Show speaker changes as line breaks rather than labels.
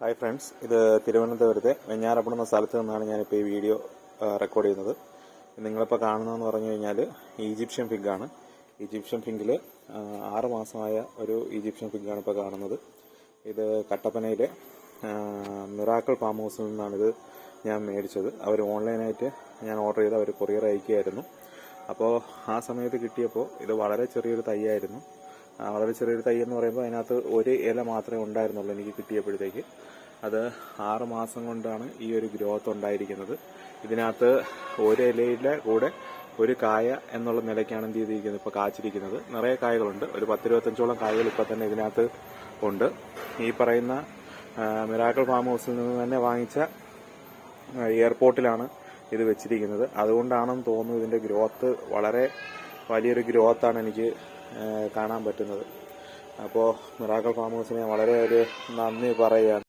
Hi friends, ഇത് തിരുവനന്തപുരത്തെ വെഞ്ഞാറപ്പുഴ എന്ന സ്ഥലത്ത് നിന്നാണ് ഞാനിപ്പോൾ ഈ വീഡിയോ റെക്കോർഡ് ചെയ്യുന്നത്. നിങ്ങളിപ്പോൾ കാണുന്നതെന്ന് പറഞ്ഞു കഴിഞ്ഞാൽ ഈജിപ്ഷ്യൻ ഫിഗാണ്. ഈജിപ്ഷ്യൻ ഫിഗിൽ 6 മാസമായ ഒരു ഈജിപ്ഷ്യൻ ഫിഗാണ് ഇപ്പോൾ കാണുന്നത്. ഇത് കട്ടപ്പനയിലെ മിറാക്കിൾ ഫാം ഹൗസിൽ നിന്നാണിത് ഞാൻ മേടിച്ചത്. അവർ ഓൺലൈനായിട്ട് ഞാൻ ഓർഡർ ചെയ്ത് അവർ കൊറിയർ അയക്കുകയായിരുന്നു. അപ്പോൾ ആ സമയത്ത് കിട്ടിയപ്പോൾ ഇത് വളരെ ചെറിയൊരു തൈയായിരുന്നു. വളരെ ചെറിയൊരു തൈ എന്ന് പറയുമ്പോൾ അതിനകത്ത് ഒരു ഇല മാത്രമേ ഉണ്ടായിരുന്നുള്ളൂ എനിക്ക് കിട്ടിയപ്പോഴത്തേക്ക്. അത് 6 മാസം കൊണ്ടാണ് ഈ ഒരു ഗ്രോത്ത് ഉണ്ടായിരിക്കുന്നത്. ഇതിനകത്ത് ഒരു ഇലയുടെ കൂടെ ഒരു കായ എന്നുള്ള നിലയ്ക്കാണ് എന്ത് ചെയ്തിരിക്കുന്നത്, ഇപ്പോൾ കാച്ചിരിക്കുന്നത്. നിറയെ കായകളുണ്ട്. ഒരു 10-25ഓളം കായകൾ ഇപ്പോൾ തന്നെ ഇതിനകത്ത് ഉണ്ട്. ഈ പറയുന്ന മിറാക്കിൾ ഫാം ഹൗസിൽ നിന്ന് തന്നെ വാങ്ങിച്ച എയർപോർട്ടിലാണ് ഇത് വെച്ചിരിക്കുന്നത്. അതുകൊണ്ടാണെന്ന് തോന്നുന്നു ഇതിൻ്റെ ഗ്രോത്ത് വളരെ വലിയൊരു ഗ്രോത്താണ് എനിക്ക് കാണാൻ പറ്റുന്നത്. അപ്പോൾ മിറാക്കിൾ ഫാം ഹൗസിനെ വളരെ ഒരു നന്ദി പറയുകയാണ്.